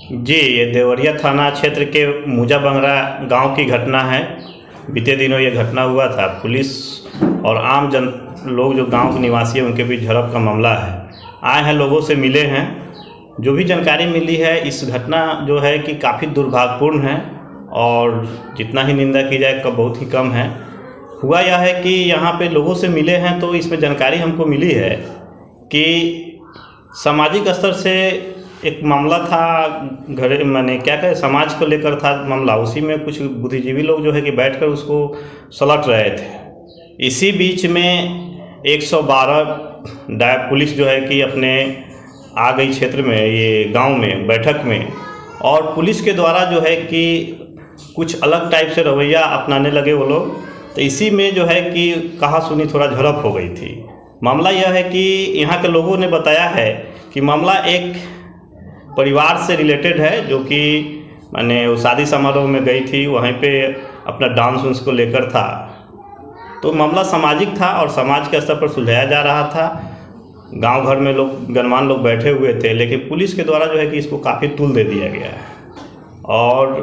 जी, ये देवरिया थाना क्षेत्र के मुजा बंगरा गांव की घटना है। बीते दिनों ये घटना हुआ था। पुलिस और आम जन लोग जो गांव के निवासी हैं उनके बीच झड़प का मामला है। आए हैं, लोगों से मिले हैं। जो भी जानकारी मिली है, इस घटना जो है कि काफ़ी दुर्भाग्यपूर्ण है और जितना ही निंदा की जाए बहुत ही कम है। हुआ यह है कि यहाँ पे लोगों से मिले हैं तो इसमें जानकारी हमको मिली है कि सामाजिक स्तर से एक मामला था, घर माने क्या कहें, समाज को लेकर था मामला। उसी में कुछ बुद्धिजीवी लोग जो है कि बैठकर उसको सलट रहे थे। इसी बीच में 112 पुलिस जो है कि अपने आ गई क्षेत्र में, ये गांव में बैठक में, और पुलिस के द्वारा जो है कि कुछ अलग टाइप से रवैया अपनाने लगे वो लोग। तो इसी में जो है कि कहा सुनी थोड़ा झड़प हो गई थी। मामला यह है कि यहाँ के लोगों ने बताया है कि मामला एक परिवार से रिलेटेड है, जो कि मैंने वो शादी समारोह में गई थी, वहीं पे अपना डांस उन्स को लेकर था। तो मामला सामाजिक था और समाज के स्तर पर सुलझाया जा रहा था। गांव भर में लोग, गणमान्य लोग बैठे हुए थे, लेकिन पुलिस के द्वारा जो है कि इसको काफ़ी तूल दे दिया गया है। और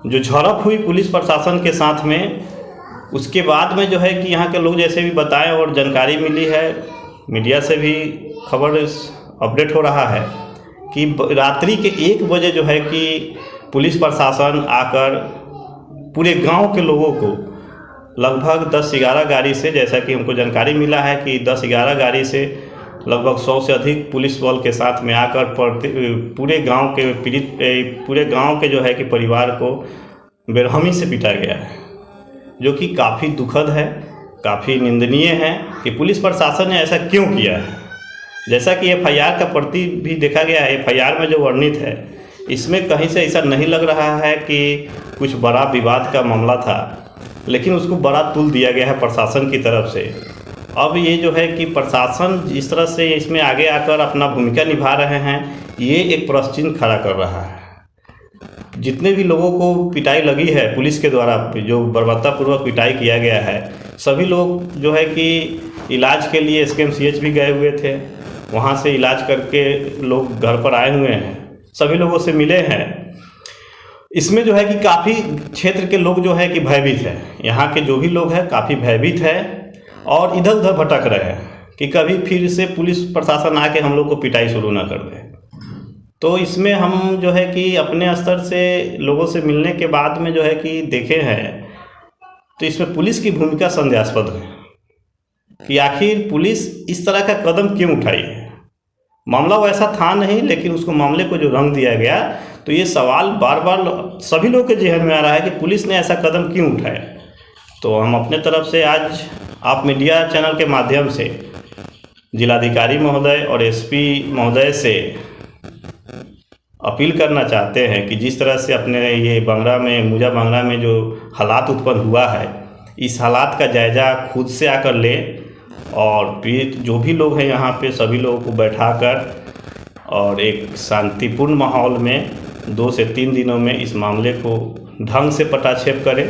जो झड़प हुई पुलिस प्रशासन के साथ में, उसके बाद में जो है कि यहाँ के लोग जैसे भी बताएं और जानकारी मिली है, मीडिया से भी खबर अपडेट हो रहा है कि रात्रि के 1 बजे जो है कि पुलिस प्रशासन आकर पूरे गांव के लोगों को लगभग 10-11 गाड़ी से, जैसा कि हमको जानकारी मिला है कि 10-11 गाड़ी से लगभग 100 से अधिक पुलिस बल के साथ में आकर पूरे गांव के जो है कि परिवार को बेरहमी से पीटा गया है, जो कि काफ़ी दुखद है, काफ़ी निंदनीय है कि पुलिस प्रशासन ने ऐसा क्यों किया है। जैसा कि FIR का प्रति भी देखा गया है, FIR में जो वर्णित है, इसमें कहीं से ऐसा नहीं लग रहा है कि कुछ बड़ा विवाद का मामला था, लेकिन उसको बड़ा तुल दिया गया है प्रशासन की तरफ से। अब ये जो है कि प्रशासन जिस तरह से इसमें आगे आकर अपना भूमिका निभा रहे हैं, ये एक प्रश्न चिन्ह खड़ा कर रहा है। जितने भी लोगों को पिटाई लगी है पुलिस के द्वारा, जो बर्बरतापूर्वक पिटाई किया गया है, सभी लोग जो है कि इलाज के लिए SKMCH भी गए हुए थे। वहाँ से इलाज करके लोग घर पर आए हुए हैं, सभी लोगों से मिले हैं। इसमें जो है कि काफ़ी क्षेत्र के लोग जो है कि भयभीत है। यहाँ के जो भी लोग हैं काफ़ी भयभीत है और इधर उधर भटक रहे हैं कि कभी फिर से पुलिस प्रशासन आके हम लोग को पिटाई शुरू ना कर दे। तो इसमें हम जो है कि अपने स्तर से लोगों से मिलने के बाद में जो है कि देखे हैं, तो इसमें पुलिस की भूमिका संदेहास्पद है कि आखिर पुलिस इस तरह का कदम क्यों उठाई है। मामला वैसा था नहीं, लेकिन उसको मामले को जो रंग दिया गया, तो ये सवाल बार बार सभी लोग के जहन में आ रहा है कि पुलिस ने ऐसा कदम क्यों उठाया। तो हम अपने तरफ से आज आप मीडिया चैनल के माध्यम से जिलाधिकारी महोदय और SP महोदय से अपील करना चाहते हैं कि जिस तरह से अपने ये मुजा बंगरा में जो हालात उत्पन्न हुआ है, इस हालात का जायज़ा खुद से आकर लें और फिर जो भी लोग हैं यहाँ पे सभी लोगों को बैठाकर और एक शांतिपूर्ण माहौल में 2 से 3 दिनों में इस मामले को ढंग से पटाक्षेप करें।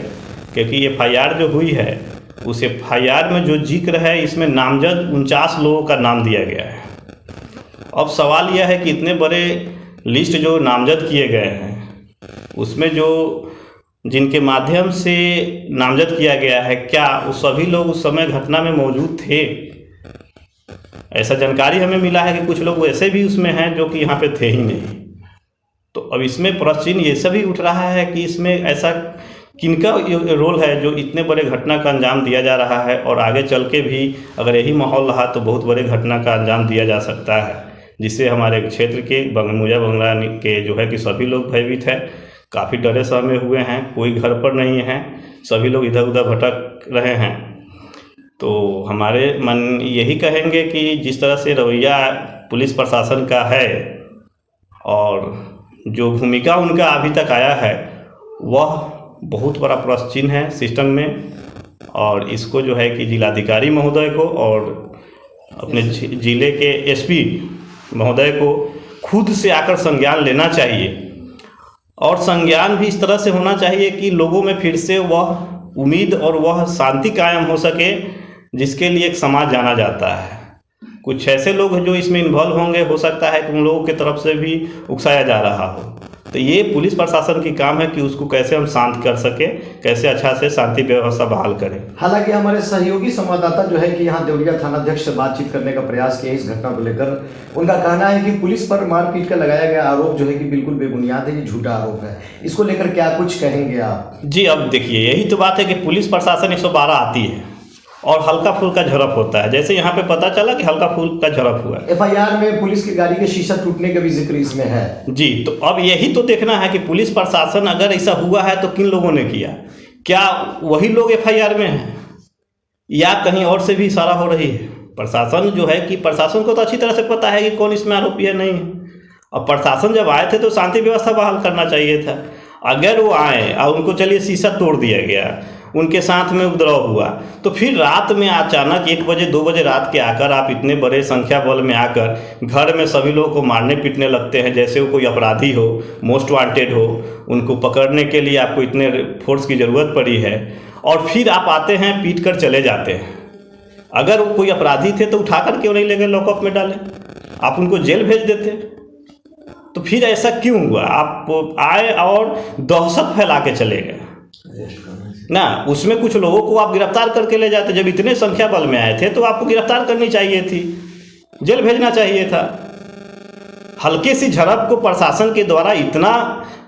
क्योंकि FIR जो हुई है, उस FIR में जो जिक्र है, इसमें नामजद 49 लोगों का नाम दिया गया है। अब सवाल यह है कि इतने बड़े लिस्ट जो नामजद किए गए हैं, उसमें जो जिनके माध्यम से नामजद किया गया है, क्या वो सभी लोग उस समय घटना में मौजूद थे? ऐसा जानकारी हमें मिला है कि कुछ लोग वैसे भी उसमें हैं जो कि यहाँ पे थे ही नहीं। तो अब इसमें प्रश्न चिन्ह ये सभी उठ रहा है कि इसमें ऐसा किनका रोल है जो इतने बड़े घटना का अंजाम दिया जा रहा है, और आगे चल के भी अगर यही माहौल रहा तो बहुत बड़े घटना का अंजाम दिया जा सकता है, जिससे हमारे क्षेत्र के मुजा बंगरा के जो है कि सभी लोग भयभीत हैं, काफ़ी डरे सहमे हुए हैं, कोई घर पर नहीं है, सभी लोग इधर उधर भटक रहे हैं। तो हमारे मन यही कहेंगे कि जिस तरह से रवैया पुलिस प्रशासन का है और जो भूमिका उनका अभी तक आया है, वह बहुत बड़ा प्रश्न चिन्ह है सिस्टम में। और इसको जो है कि जिलाधिकारी महोदय को और अपने जिले के SP महोदय को खुद से आकर संज्ञान लेना चाहिए, और संज्ञान भी इस तरह से होना चाहिए कि लोगों में फिर से वह उम्मीद और वह शांति कायम हो सके जिसके लिए एक समाज जाना जाता है। कुछ ऐसे लोग जो इसमें इन्वॉल्व होंगे, हो सकता है कि उन लोगों की तरफ से भी उकसाया जा रहा हो। तो ये पुलिस प्रशासन की काम है कि उसको कैसे हम शांत कर सकें, कैसे अच्छा से शांति व्यवस्था बहाल करें। हालांकि हमारे सहयोगी संवाददाता जो है कि यहाँ देवरिया थानाध्यक्ष से बातचीत करने का प्रयास किया इस घटना को लेकर। उनका कहना है कि पुलिस पर मारपीट का लगाया गया आरोप जो है कि बिल्कुल बेबुनियाद है, ये झूठा आरोप है। इसको लेकर क्या कुछ कहेंगे आप? जी, अब देखिए, यही तो बात है कि पुलिस प्रशासन 112 आती है और हल्का फुल्का झड़प होता है। जैसे यहाँ पे पता चला कि हल्का फुल्का झड़प हुआ। FIR में पुलिस की गाड़ी के शीशा टूटने का भी जिक्र इसमें है। जी, तो अब यही तो देखना है कि पुलिस प्रशासन अगर ऐसा हुआ है तो किन लोगों ने किया। क्या वही लोग FIR में हैं या कहीं और से भी इशारा हो रही है? प्रशासन जो है कि प्रशासन को तो अच्छी तरह से पता है कि कौन इसमें आरोपी है, नहीं है। अब प्रशासन जब आए थे तो शांति व्यवस्था बहाल करना चाहिए था। अगर वो आए और उनको चलिए शीशा तोड़ दिया गया, उनके साथ में उपद्रव हुआ, तो फिर रात में अचानक 1 बजे 2 बजे रात के आकर आप इतने बड़े संख्या बल में आकर घर में सभी लोगों को मारने पीटने लगते हैं जैसे वो कोई अपराधी हो, मोस्ट वांटेड हो। उनको पकड़ने के लिए आपको इतने फोर्स की ज़रूरत पड़ी है और फिर आप आते हैं, पीट कर चले जाते हैं। अगर वो कोई अपराधी थे तो उठाकर क्यों नहीं ले गए, लॉकअप में डालें, आप उनको जेल भेज देते। तो फिर ऐसा क्यों हुआ? आप आए और दहशत फैला के चले गए ना। उसमें कुछ लोगों को आप गिरफ्तार करके ले जाते। जब इतने संख्या बल में आए थे तो आपको गिरफ्तार करनी चाहिए थी, जेल भेजना चाहिए था। हल्के सी झड़प को प्रशासन के द्वारा इतना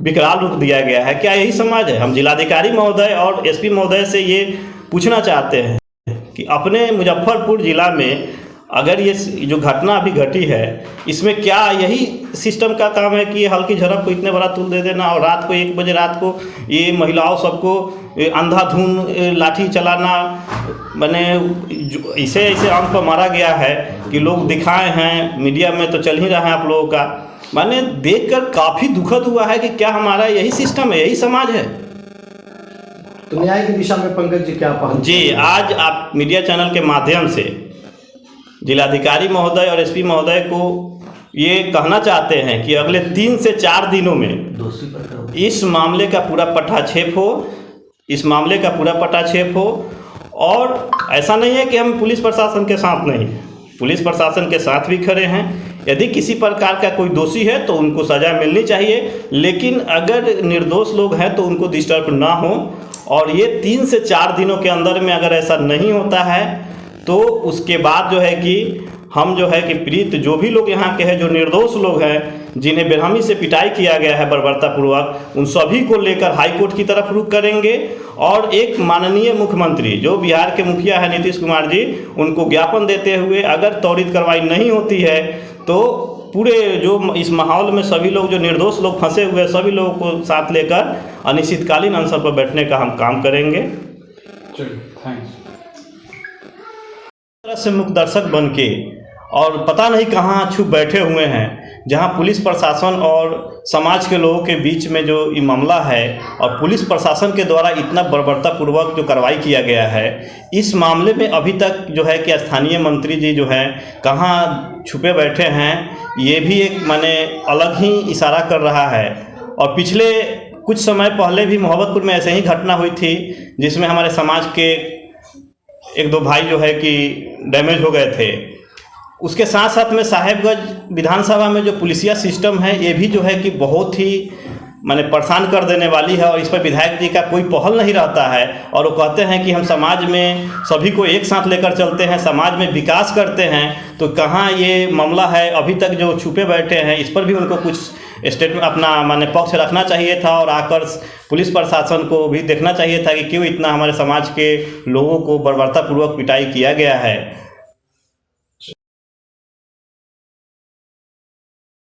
विकराल रूप दिया गया है। क्या यही समाज है? हम जिलाधिकारी महोदय और SP महोदय से ये पूछना चाहते हैं कि अपने मुजफ्फरपुर जिला में अगर ये जो घटना अभी घटी है, इसमें क्या यही सिस्टम का काम है कि ये हल्की झड़प को इतने बड़ा तूल दे देना और रात को 1 बजे रात को ये महिलाओं सबको अंधाधुंध लाठी चलाना, मैंने इसे ऐसे आंख पर मारा गया है कि लोग दिखाए हैं, मीडिया में तो चल ही रहा है आप लोगों का। मैंने देखकर काफ़ी दुखद हुआ है कि क्या हमारा यही सिस्टम है, यही समाज है? तो न्याय की दिशा में पंकज जी क्या पहल? जी, आज आप मीडिया चैनल के माध्यम से जिलाधिकारी महोदय और SP महोदय को ये कहना चाहते हैं कि अगले 3 से 4 दिनों में इस मामले का पूरा पटाक्षेप हो। और ऐसा नहीं है कि हम पुलिस प्रशासन के साथ नहीं हैं, पुलिस प्रशासन के साथ भी खड़े हैं। यदि किसी प्रकार का कोई दोषी है तो उनको सज़ा मिलनी चाहिए, लेकिन अगर निर्दोष लोग हैं तो उनको डिस्टर्ब ना हो। और ये 3 से 4 दिनों के अंदर में अगर ऐसा नहीं होता है तो उसके बाद जो है कि हम जो है कि पीड़ित जो भी लोग यहाँ के हैं, जो निर्दोष लोग हैं, जिन्हें बेरहमी से पिटाई किया गया है बर्बरतापूर्वक, उन सभी को लेकर हाई कोर्ट की तरफ रुख करेंगे। और एक माननीय मुख्यमंत्री जो बिहार के मुखिया है नीतीश कुमार जी, उनको ज्ञापन देते हुए अगर त्वरित कार्रवाई नहीं होती है तो पूरे जो इस माहौल में सभी लोग जो निर्दोष लोग फंसे हुए हैं, सभी लोगों को साथ लेकर अनिश्चितकालीन अनशन पर बैठने का हम काम करेंगे। चलिए, थैंक्स। तरह से मुख्य दर्शक बन के और पता नहीं कहाँ छुप बैठे हुए हैं, जहाँ पुलिस प्रशासन और समाज के लोगों के बीच में जो ये मामला है और पुलिस प्रशासन के द्वारा इतना बर्बरतापूर्वक जो कार्रवाई किया गया है, इस मामले में अभी तक जो है कि स्थानीय मंत्री जी जो हैं कहाँ छुपे बैठे हैं, ये भी एक माने अलग ही इशारा कर रहा है। और पिछले कुछ समय पहले भी मोहब्बतपुर में ऐसे ही घटना हुई थी जिसमें हमारे समाज के 1-2 भाई जो है कि डैमेज हो गए थे। उसके साथ साथ में साहेबगंज विधानसभा में जो पुलिसिया सिस्टम है, ये भी जो है कि बहुत ही माने परेशान कर देने वाली है और इस पर विधायक जी का कोई पहल नहीं रहता है। और वो कहते हैं कि हम समाज में सभी को एक साथ लेकर चलते हैं, समाज में विकास करते हैं। तो कहाँ ये मामला है, अभी तक जो छुपे बैठे हैं, इस पर भी उनको कुछ स्टेटमेंट अपना माने पक्ष रखना चाहिए था और आकर पुलिस प्रशासन को भी देखना चाहिए था कि क्यों इतना हमारे समाज के लोगों को बर्बरतापूर्वक पिटाई किया गया है।